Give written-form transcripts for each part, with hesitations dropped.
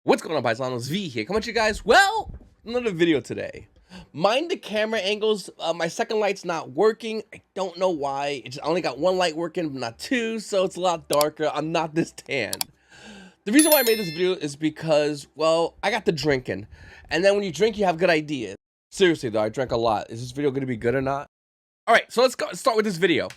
What's going on, Paisanos? V here, coming to you guys. Well, another video today. Mind the camera angles. My second light's not working. I don't know why. I only got one light working, but not two, so it's a lot darker. I'm not this tanned. The reason why I made this video is because, well, I got the drinking. And then when you drink, you have good ideas. Seriously, though, I drank a lot. Is this video going to be good or not? Alright, so let's start with this video.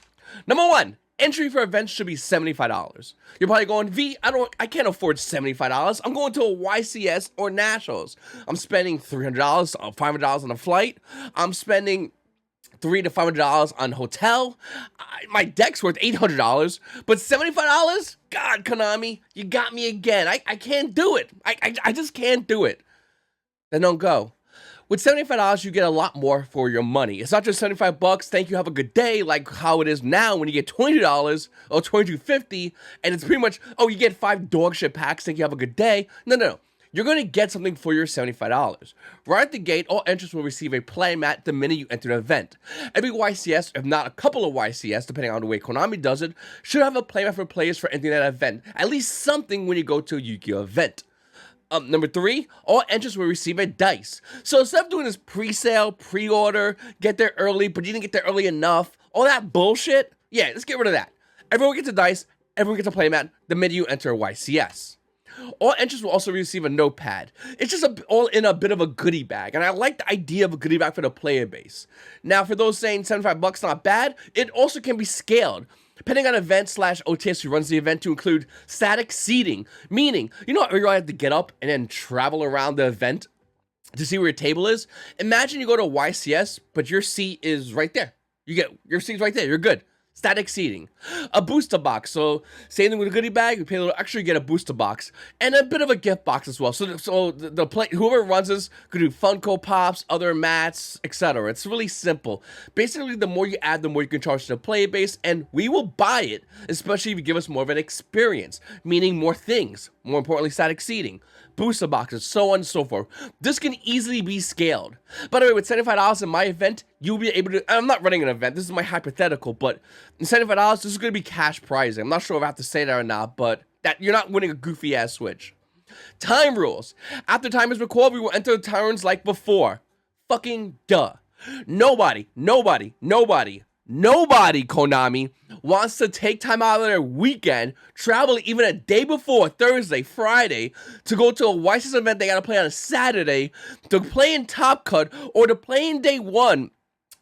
Number one. Entry for events should be $75. You're probably going, V, I can't afford $75. I'm going to a YCS or Nationals. I'm spending $300, $500 on a flight. I'm spending $300 to $500 on hotel. My deck's worth $800, but $75? God, Konami, you got me again. I can't do it. I just can't do it. Then don't go. With $75, you get a lot more for your money. It's not just 75 bucks, thank you, have a good day, like how it is now when you get $20 or $22.50, and it's pretty much, oh, you get 5 dog shit packs, thank you, have a good day. No. You're going to get something for your $75. Right at the gate, all entrants will receive a play mat the minute you enter the event. Every YCS, if not a couple of YCS, depending on the way Konami does it, should have a play mat for players for entering that event. At least something when you go to a YuGiOh event. Number 3, all entrants will receive a dice. So instead of doing this pre-sale, pre-order, get there early, but you didn't get there early enough, all that bullshit, yeah, let's get rid of that. Everyone gets a dice, everyone gets a playmat the minute you enter a YCS. All entrants will also receive a notepad. It's just all in a bit of a goodie bag, and I like the idea of a goodie bag for the player base. Now, for those saying 75 bucks not bad, it also can be scaled. Depending on event / OTS who runs the event to include static seating, meaning, you know how you have to get up and then travel around the event to see where your table is? Imagine you go to YCS, but your seat is right there. Your seat's right there, you're good. Static seating. A booster box. So, same thing with a goodie bag, you pay a little extra, you get a booster box. And a bit of a gift box as well. So whoever runs this could do Funko Pops, other mats, etc. It's really simple. Basically, the more you add, the more you can charge to the player base, and we will buy it, especially if you give us more of an experience, meaning more things. More importantly, static seating, booster boxes, so on and so forth. This can easily be scaled. By the way, with $75 in my event, you'll be able to, I'm not running an event, this is my hypothetical, but $75, this is going to be cash pricing. I'm not sure if I have to say that or not, but that you're not winning a goofy ass Switch. Time rules. After time is recorded, we will enter the time rules like before. Fucking duh. Nobody, Konami, wants to take time out of their weekend, travel even a day before, Thursday, Friday, to go to a YCS event they gotta play on a Saturday, to play in Top Cut, or to play in day one,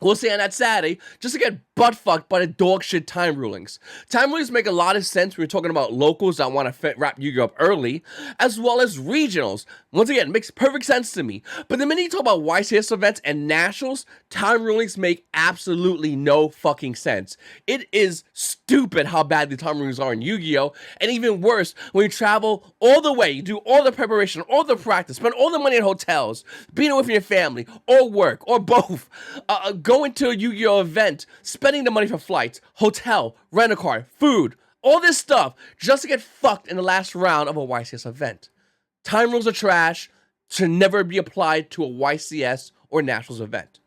we'll say on that Saturday, just to get butt-fucked by the dog shit time rulings. Time rulings make a lot of sense when you're talking about locals that want to wrap Yu-Gi-Oh up early, as well as regionals. Once again, it makes perfect sense to me. But the minute you talk about YCS events and nationals, time rulings make absolutely no fucking sense. It is stupid how bad the time rulings are in Yu-Gi-Oh! And even worse, when you travel all the way, you do all the preparation, all the practice, spend all the money in hotels, being away from your family, or work, or both, going to a Yu-Gi-Oh! Event, spending the money for flights, hotel, rent-a-car, food, all this stuff, just to get fucked in the last round of a YCS event. Time rules are trash, should never be applied to a YCS or Nationals event.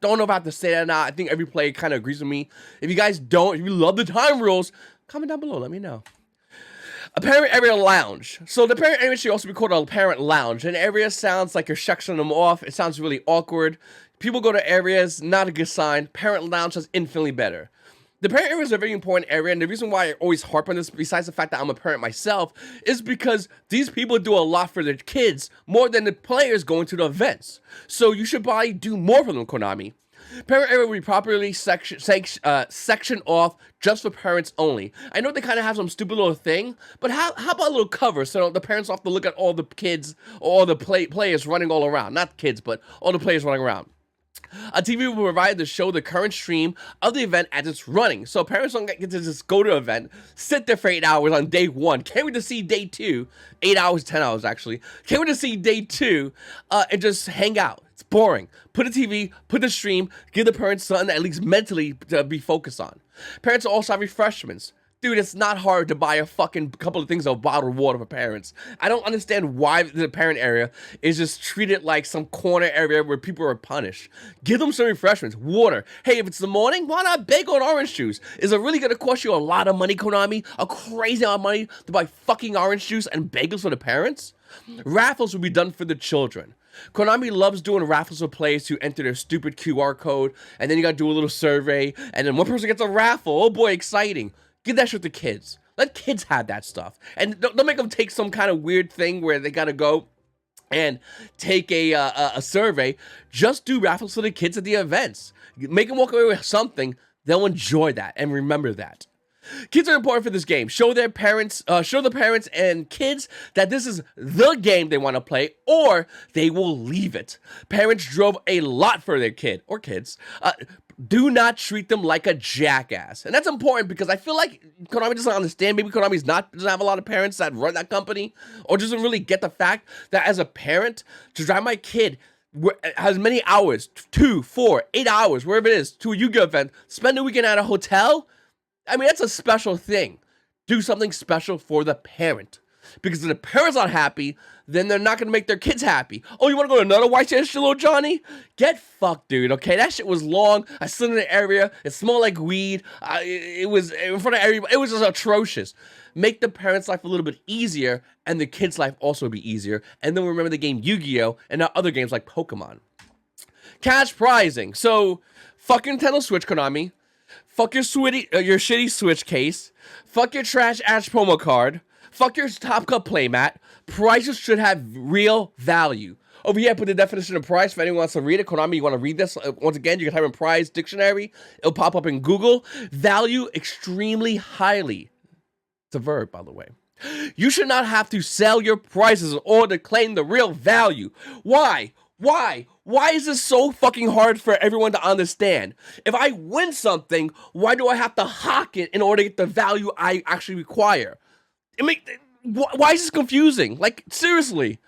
Don't know if I have to say that or not. I think every player kind of agrees with me. If you guys don't, if you love the time rules, comment down below, let me know. A parent area lounge. So the parent area should also be called a parent lounge. An area sounds like you're sectioning them off. It sounds really awkward. People go to areas, not a good sign. Parent lounge is infinitely better. The parent area is a very important area, and the reason why I always harp on this, besides the fact that I'm a parent myself, is because these people do a lot for their kids, more than the players going to the events. So you should probably do more for them, Konami. Parent area will be properly sectioned off just for parents only. I know they kind of have some stupid little thing, but how about a little cover so the parents don't have to look at all the kids or all the players running all around. Not kids, but all the players running around. A TV will be provided to show the current stream of the event as it's running. So parents don't get to just go to the event, sit there for 8 hours on day 1. Can't wait to see day 2. 8 hours, 10 hours actually. Can't wait to see day 2 and just hang out. It's boring. Put a TV, put the stream, give the parents something at least mentally to be focused on. Parents will also have refreshments. Dude, it's not hard to buy a fucking couple of things of bottled water for parents. I don't understand why the parent area is just treated like some corner area where people are punished. Give them some refreshments, water. Hey, if it's the morning, why not bagel and orange juice? Is it really gonna cost you a lot of money, Konami? A crazy amount of money to buy fucking orange juice and bagels for the parents? Raffles will be done for the children. Konami loves doing raffles for players to enter their stupid QR code, and then you gotta do a little survey, and then one person gets a raffle. Oh boy, exciting. Give that shit to kids. Let kids have that stuff. And don't make them take some kind of weird thing where they gotta go and take a survey. Just do raffles for the kids at the events. Make them walk away with something. They'll enjoy that and remember that. Kids are important for this game. Show the parents and kids that this is the game they want to play, or they will leave it. Parents drove a lot for their kid or kids. Do not treat them like a jackass. And that's important because I feel like Konami doesn't understand. Maybe Konami doesn't have a lot of parents that run that company, or doesn't really get the fact that as a parent, to drive my kid has many hours, 2, 4, 8 hours, wherever it is, to a YuGiOh event, spend a weekend at a hotel. I mean, that's a special thing. Do something special for the parent. Because if the parent's not happy, then they're not going to make their kids happy. Oh, you want to go to another white shit, little Johnny? Get fucked, dude, okay? That shit was long. I stood in the area. It smelled like weed. It was in front of everybody. It was just atrocious. Make the parents' life a little bit easier, and the kids' life also be easier. And then remember the game YuGiOh and other games like Pokemon. Cash prizing. So, fuck Nintendo Switch, Konami. Fuck your shitty Switch case. Fuck your trash-ass promo card. Fuck your Top Cut playmat. Prices should have real value. Over here, I put the definition of price for anyone who wants to read it. Konami, you want to read this? Once again, you can type in price dictionary. It'll pop up in Google. Value extremely highly. It's a verb, by the way. You should not have to sell your prices in order to claim the real value. Why? Why? Why is this so fucking hard for everyone to understand? If I win something, why do I have to hawk it in order to get the value I actually require? Why is this confusing? Like, seriously.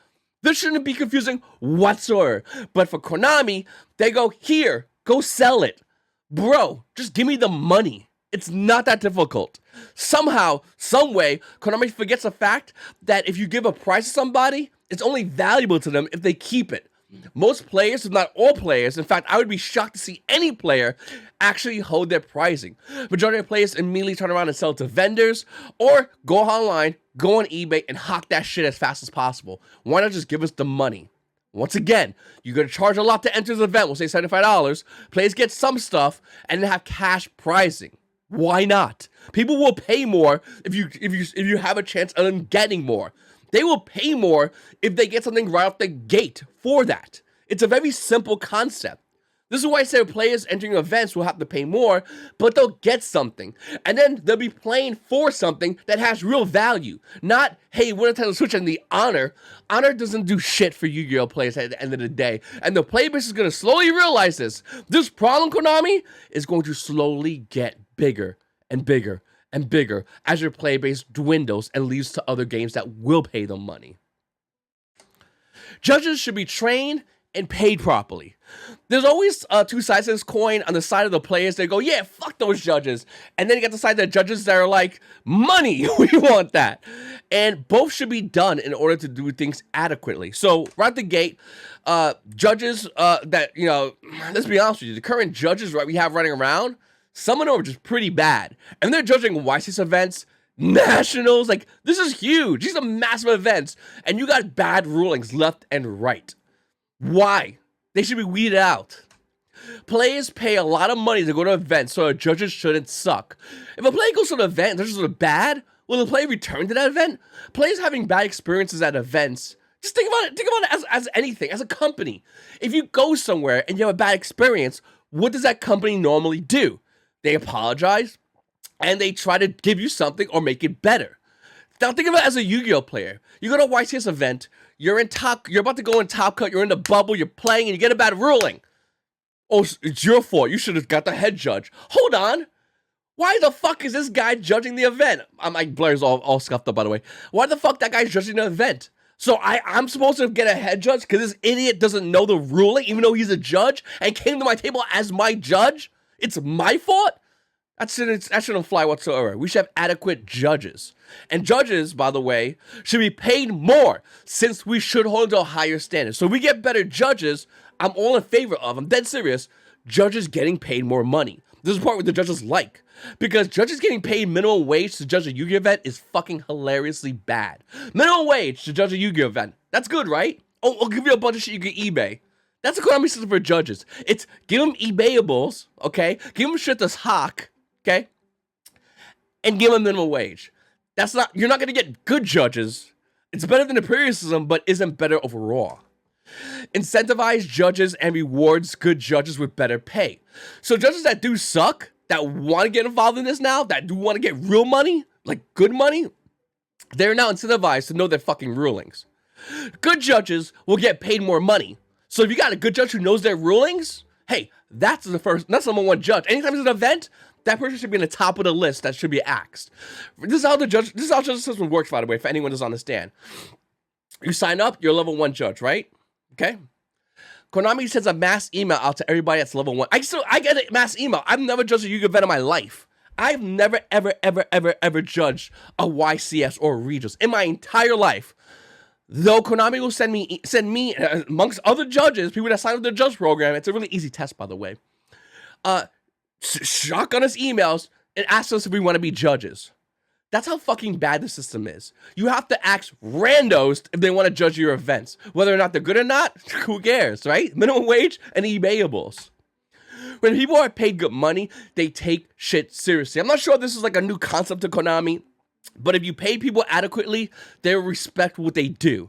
This shouldn't be confusing whatsoever. But for Konami, they go, here, go sell it. Bro, just give me the money. It's not that difficult. Somehow, some way, Konami forgets the fact that if you give a price to somebody, it's only valuable to them if they keep it. Most players, if not all players, in fact, I would be shocked to see any player actually hold their pricing. Majority of players immediately turn around and sell it to vendors, or go online, go on eBay, and hawk that shit as fast as possible. Why not just give us the money? Once again, you're going to charge a lot to enter the event, we'll say $75. Players get some stuff, and then have cash pricing. Why not? People will pay more if you have a chance of them getting more. They will pay more if they get something right off the gate for that. It's a very simple concept. This is why I say players entering events will have to pay more, but they'll get something. And then they'll be playing for something that has real value. Not, hey, we're Nintendo Switch and the honor. Honor doesn't do shit for YuGiOh players at the end of the day. And the player base is going to slowly realize this. This problem, Konami, is going to slowly get bigger and bigger and bigger as your player base dwindles and leads to other games that will pay them money. Judges should be trained and paid properly. There's always two sides to this coin. On the side of the players, they go, yeah, fuck those judges. And then you get the side of the judges that are like, money, we want that. And both should be done in order to do things adequately. So, right at the gate, judges that, you know, let's be honest with you, the current judges we have running around, some of them are just pretty bad. And they're judging YCS events, nationals, like, this is huge. These are massive events. And you got bad rulings left and right. Why? They should be weeded out. Players pay a lot of money to go to events, so judges shouldn't suck. If a player goes to an event and judges are bad, will the player return to that event? Players having bad experiences at events, just think about it as anything, as a company. If you go somewhere and you have a bad experience, what does that company normally do? They apologize, and they try to give you something or make it better. Now think of it as a YuGiOh player. You go to a YCS event, you're about to go in Top Cut, you're in the bubble, you're playing, and you get a bad ruling. Oh, it's your fault. You should have got the head judge. Hold on. Why the fuck is this guy judging the event? My blur's all scuffed up, by the way. Why the fuck that guy's judging the event? So I'm supposed to get a head judge because this idiot doesn't know the ruling, even though he's a judge, and came to my table as my judge? It's my fault? That shouldn't fly whatsoever. We should have adequate judges. And judges, by the way, should be paid more since we should hold to a higher standard. So if we get better judges, I'm all in favor of, I'm dead serious, judges getting paid more money. This is the part where the judges like. Because judges getting paid minimum wage to judge a Yu-Gi-Oh event is fucking hilariously bad. Minimum wage to judge a Yu-Gi-Oh event. That's good, right? Oh, I'll give you a bunch of shit you can eBay. That's a Konami system for judges. It's give them eBayables, okay? Give them shit that's hawk, okay? And give them minimum wage. That's not, you're not gonna get good judges. It's better than the previous system, but isn't better overall. Incentivize judges and rewards good judges with better pay. So judges that do suck, that want to get involved in this now, that do want to get real money, like good money, they're now incentivized to know their fucking rulings. Good judges will get paid more money. So if you got a good judge who knows their rulings, hey, that's the number one judge. Anytime there's an event, that person should be in the top of the list that should be axed. This is how justice system works, by the way, if anyone doesn't understand. You sign up, you're a level 1 judge, right? Okay. Konami sends a mass email out to everybody that's level 1. I get a mass email. I've never judged a Yu-Gi-Oh event in my life. I've never, ever judged a YCS or a Regis in my entire life. Though Konami will send me amongst other judges, people that sign up their judge program. It's a really easy test, by the way. Shotgun us emails and ask us if we want to be judges. That's how fucking bad the system is. You have to ask randos if they want to judge your events. Whether or not they're good or not, who cares, right? Minimum wage and eBayables. When people are paid good money, they take shit seriously. I'm not sure if this is like a new concept to Konami, but if you pay people adequately, they respect what they do.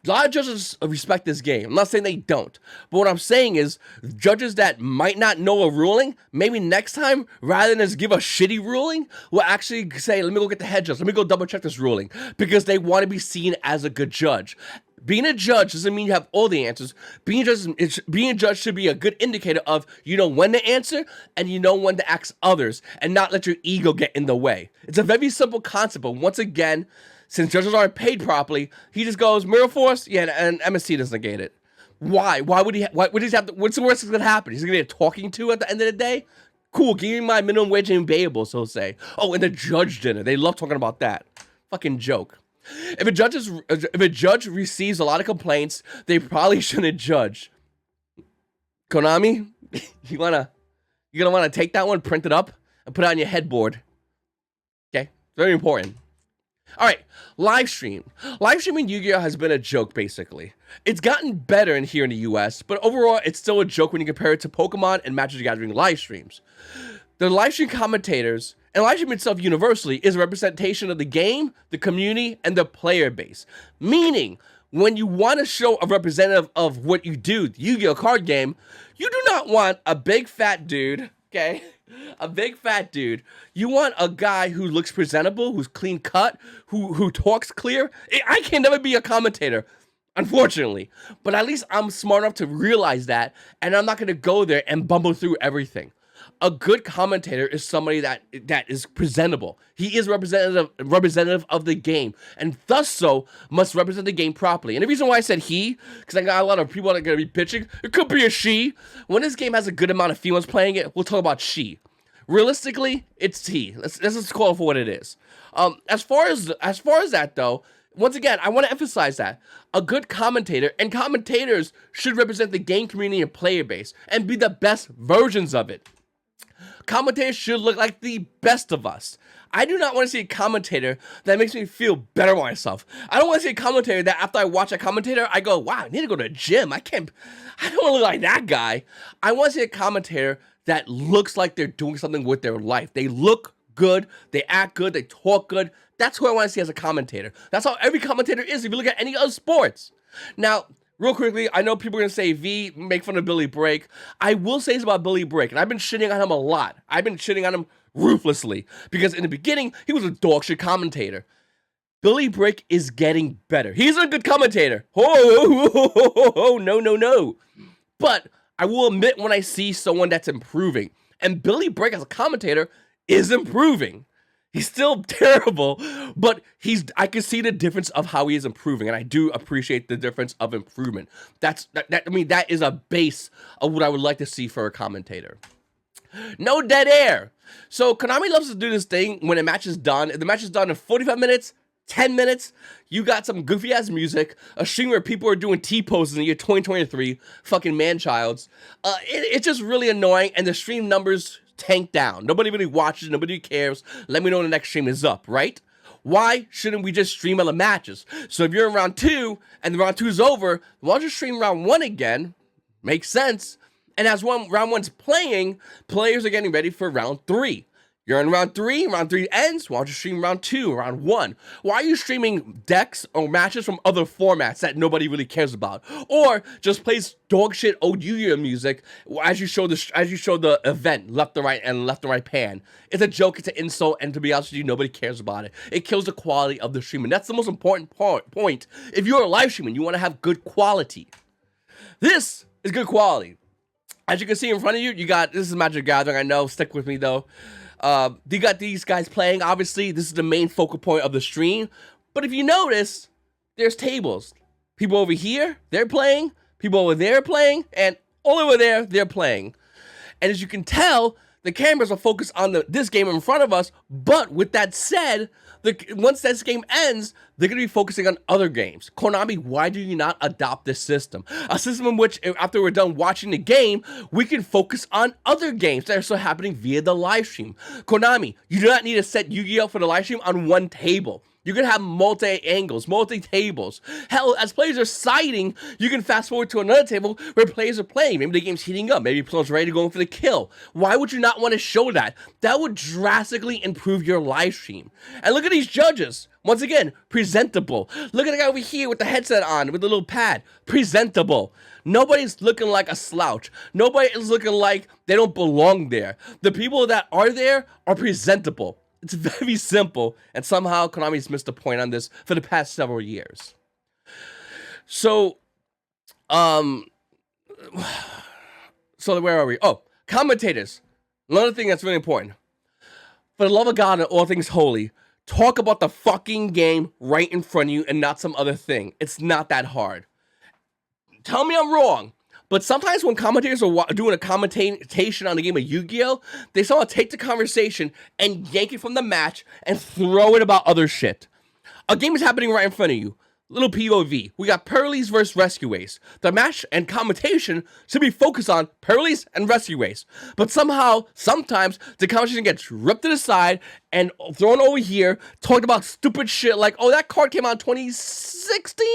A lot of judges respect this game. I'm not saying they don't. But what I'm saying is, judges that might not know a ruling, maybe next time, rather than just give a shitty ruling, will actually say, let me go get the head judge. Let me go double check this ruling. Because they want to be seen as a good judge. Being a judge doesn't mean you have all the answers. Being a judge should be a good indicator of you know when to answer and you know when to ask others and not let your ego get in the way. It's a very simple concept, but once again, since judges aren't paid properly, he just goes, Mirror Force, yeah, and MSC doesn't negate it. Why? Why would he have to, what's the worst that's going to happen? He's going to get talking to at the end of the day? Cool, give me my minimum wage and payable, so say. Oh, and the judge dinner. They love talking about that. Fucking joke. If a judge receives a lot of complaints, they probably shouldn't judge. Konami, you're gonna want to take that one, print it up, and put it on your headboard. Okay? Very important. All right, live stream. Live streaming Yu-Gi-Oh has been a joke, basically. It's gotten better in here in the US, but overall, it's still a joke when you compare it to Pokemon and Magic the Gathering live streams. The live stream commentators, and live stream itself universally, is a representation of the game, the community, and the player base. Meaning, when you want to show a representative of what you do, the Yu-Gi-Oh card game, you do not want a big fat dude, okay? A big fat dude. You want a guy who looks presentable, who's clean cut, who talks clear. I can never be a commentator, unfortunately. But at least I'm smart enough to realize that, and I'm not going to go there and bumble through everything. A good commentator is somebody that is presentable. He is representative of the game, and thus so must represent the game properly. And the reason why I said he, because I got a lot of people that are going to be pitching, it could be a she. When this game has a good amount of females playing it, we'll talk about she. Realistically, it's he. Let's just call it for what it is. As far as that though, once again, I want to emphasize that a good commentator and commentators should represent the game community and player base and be the best versions of it. Commentators should look like the best of us. I do not want to see a commentator that makes me feel better about myself. I don't want to see a commentator that after I watch a commentator, I go, wow, I need to go to the gym. I don't want to look like that guy. I want to see a commentator that looks like they're doing something with their life. They look good, they act good, they talk good. That's who I want to see as a commentator. That's how every commentator is if you look at any other sports. Now, real quickly, I know people are going to say, V, make fun of Billy Brake. I will say this about Billy Brake, and I've been shitting on him a lot. I've been shitting on him ruthlessly, because in the beginning, he was a dog shit commentator. Billy Brake is getting better. He's a good commentator. Oh, no. But I will admit when I see someone that's improving, and Billy Brake as a commentator is improving. He's still terrible, but I can see the difference of how he is improving, and I do appreciate the difference of improvement. That is a base of what I would like to see for a commentator. No dead air. So Konami loves to do this thing when a match is done. If the match is done in 45 minutes, 10 minutes, you got some goofy ass music, a stream where people are doing T-poses in the year 2023, fucking man-childs. It's just really annoying, and the stream numbers tank down. Nobody really watches, nobody cares. Let me know when the next stream is up, right? Why shouldn't we just stream other matches? So if you're in round 2, and the round 2 is over, why don't you stream round 1 again? Makes sense. And as round 1's playing, players are getting ready for round 3. You're in round 3 ends, why don't you stream round 2, round 1? Why are you streaming decks or matches from other formats that nobody really cares about? Or just plays dog shit old Yu-Gi-Oh music as you show the event, left to right and left to right pan. It's a joke, it's an insult, and to be honest with you, nobody cares about it. It kills the quality of the stream, and that's the most important point. If you're a live streamer, you want to have good quality. This is good quality. As you can see in front of you, this is Magic Gathering, I know, stick with me though. You got these guys playing, obviously, this is the main focal point of the stream, but if you notice, there's tables. People over here, they're playing, people over there are playing, and all over there, they're playing. And as you can tell, the cameras are focused on this game in front of us, but with that said, once this game ends, they're going to be focusing on other games. Konami, why do you not adopt this system? A system in which, after we're done watching the game, we can focus on other games that are still happening via the live stream. Konami, you do not need to set Yu-Gi-Oh! For the live stream on one table. You can have multi-angles, multi-tables. Hell, as players are siding, you can fast forward to another table where players are playing. Maybe the game's heating up. Maybe players are ready to go in for the kill. Why would you not want to show that? That would drastically improve your live stream. And look at these judges. Once again, presentable. Look at the guy over here with the headset on, with the little pad. Presentable. Nobody's looking like a slouch. Nobody is looking like they don't belong there. The people that are there are presentable. It's very simple, and somehow Konami's missed the point on this for the past several years. So, where are we? Oh, commentators. Another thing that's really important. For the love of God and all things holy, talk about the fucking game right in front of you and not some other thing. It's not that hard. Tell me I'm wrong. But sometimes when commentators are doing a commentation on the game of Yu-Gi-Oh, they somehow take the conversation and yank it from the match and throw it about other shit. A game is happening right in front of you. Little POV. We got Pearlies versus Rescuays. The match and commentation should be focused on Pearlies and Rescuays. But somehow, sometimes, the conversation gets ripped to the side and thrown over here, talked about stupid shit like, oh, that card came out in 2016?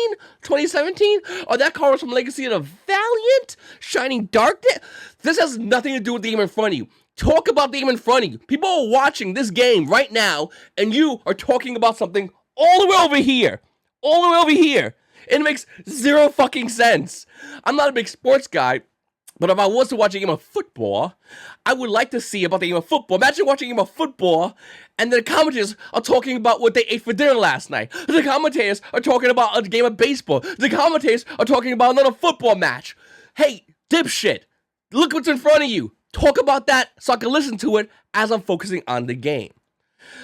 2017? Oh, that card was from Legacy of the Valiant? Shining Darkness? This has nothing to do with the game in front of you. Talk about the game in front of you. People are watching this game right now, and you are talking about something all the way over here. All the way over here. It makes zero fucking sense. I'm not a big sports guy, but if I was to watch a game of football, I would like to see about the game of football. Imagine watching a game of football, and the commentators are talking about what they ate for dinner last night. The commentators are talking about a game of baseball. The commentators are talking about another football match. Hey, dipshit, look what's in front of you. Talk about that so I can listen to it as I'm focusing on the game.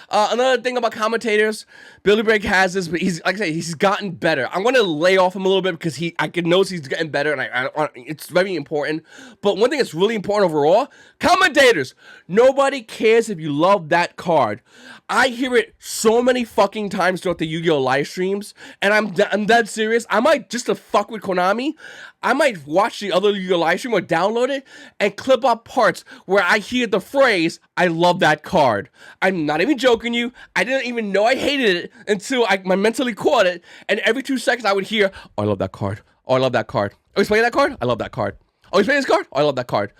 Another thing about commentators, Billy Bragg has this, but like I said, he's gotten better. I'm going to lay off him a little bit because I can notice he's getting better, and it's very important. But one thing that's really important overall, commentators, nobody cares if you love that card. I hear it so many fucking times throughout the Yu-Gi-Oh! Live streams, and I'm dead serious. I might, just to fuck with Konami, I might watch the other Yu-Gi-Oh! Live stream or download it and clip up parts where I hear the phrase, I love that card. I'm not even joking you. I didn't even know I hated it until I mentally caught it, and every 2 seconds I would hear, oh, I love that card. Oh, I love that card. Oh, he's playing that card? I love that card. Oh, he's playing this card? Oh, I love that card.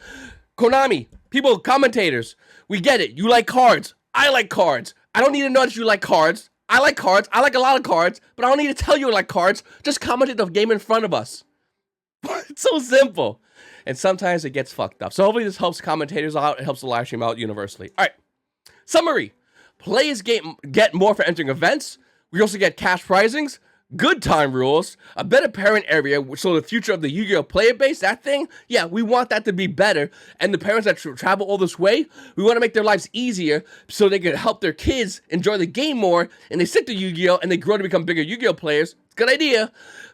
Konami, people, commentators, we get it. You like cards. I like cards. I don't need to know that you like cards. I like cards. I like a lot of cards, but I don't need to tell you I like cards. Just commentate the game in front of us. It's so simple. And sometimes it gets fucked up. So hopefully this helps commentators out. It helps the live stream out universally. All right. Summary. Players get more for entering events. We also get cash prizings, good time rules, a better parent area, so the future of the Yu-Gi-Oh! Player base, that thing, yeah, we want that to be better. And the parents that travel all this way, we want to make their lives easier so they can help their kids enjoy the game more, and they stick to Yu-Gi-Oh! And they grow to become bigger Yu-Gi-Oh! Players. Good idea.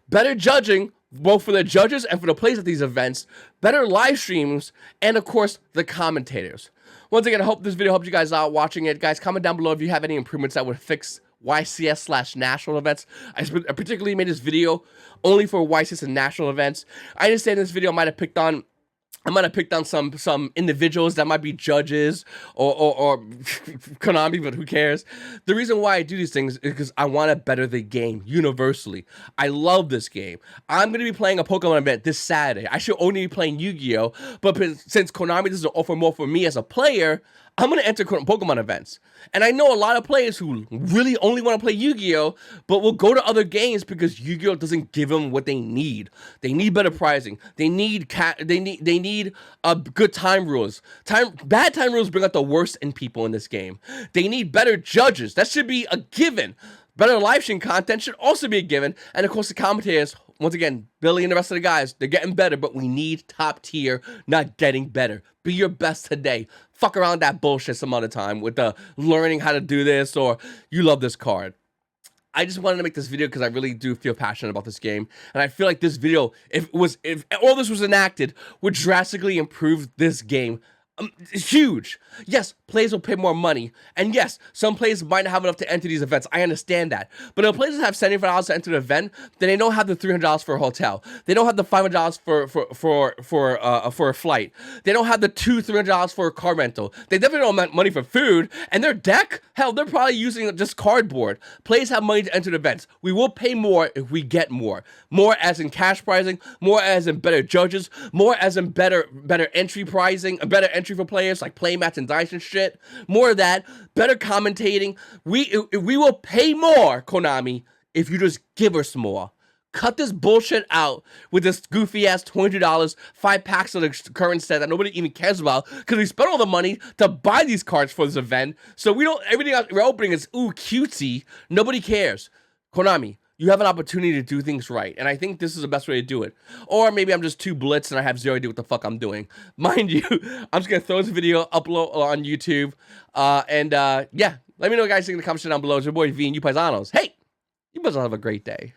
Better judging, both for the judges and for the players at these events, better live streams, and of course, the commentators. Once again, I hope this video helped you guys out watching it. Guys, comment down below if you have any improvements that would fix YCS/national events. I particularly made this video only for YCS and national events. I understand this video might have picked on some individuals that might be judges or Konami, but who cares? The reason why I do these things is because I want to better the game universally. I love this game. I'm going to be playing a Pokemon event this Saturday. I should only be playing Yu-Gi-Oh! But since Konami doesn't offer more for me as a player, I'm going to enter Pokemon events. And I know a lot of players who really only want to play Yu-Gi-Oh! But will go to other games because Yu-Gi-Oh! Doesn't give them what they need. They need better pricing. They need good time rules. Bad time rules bring out the worst in people in this game. They need better judges. That should be a given. Better live stream content should also be a given. And of course, the commentators, once again, Billy and the rest of the guys, they're getting better, but we need top tier, not getting better. Be your best today. Fuck around that bullshit some other time with the learning how to do this or you love this card. I just wanted to make this video because I really do feel passionate about this game. And I feel like this video, if all this was enacted, would drastically improve this game. It's huge. Yes, players will pay more money. And yes, some players might not have enough to enter these events. I understand that. But if players have $75 to enter the event, then they don't have the $300 for a hotel. They don't have the $500 for a flight. They don't have the $300 for a car rental. They definitely don't have money for food. And their deck, hell, they're probably using just cardboard. Players have money to enter the events. We will pay more if we get more. More as in cash pricing, more as in better judges, more as in better entry pricing, a better entry for players like playmats and dice and shit. More of that, better commentating. We will pay more, Konami, if you just give us more. Cut this bullshit out with this goofy ass $20, 5 packs of the current set that nobody even cares about because we spent all the money to buy these cards for this event. So everything we're opening is ooh cutesy. Nobody cares. Konami, you have an opportunity to do things right, and I think this is the best way to do it. Or maybe I'm just too blitzed and I have zero idea what the fuck I'm doing. Mind you, I'm just gonna throw this video upload on YouTube, yeah, let me know what you guys think in the comments down below. It's your boy V and YuGoPaisanos. Hey, you guys all have a great day.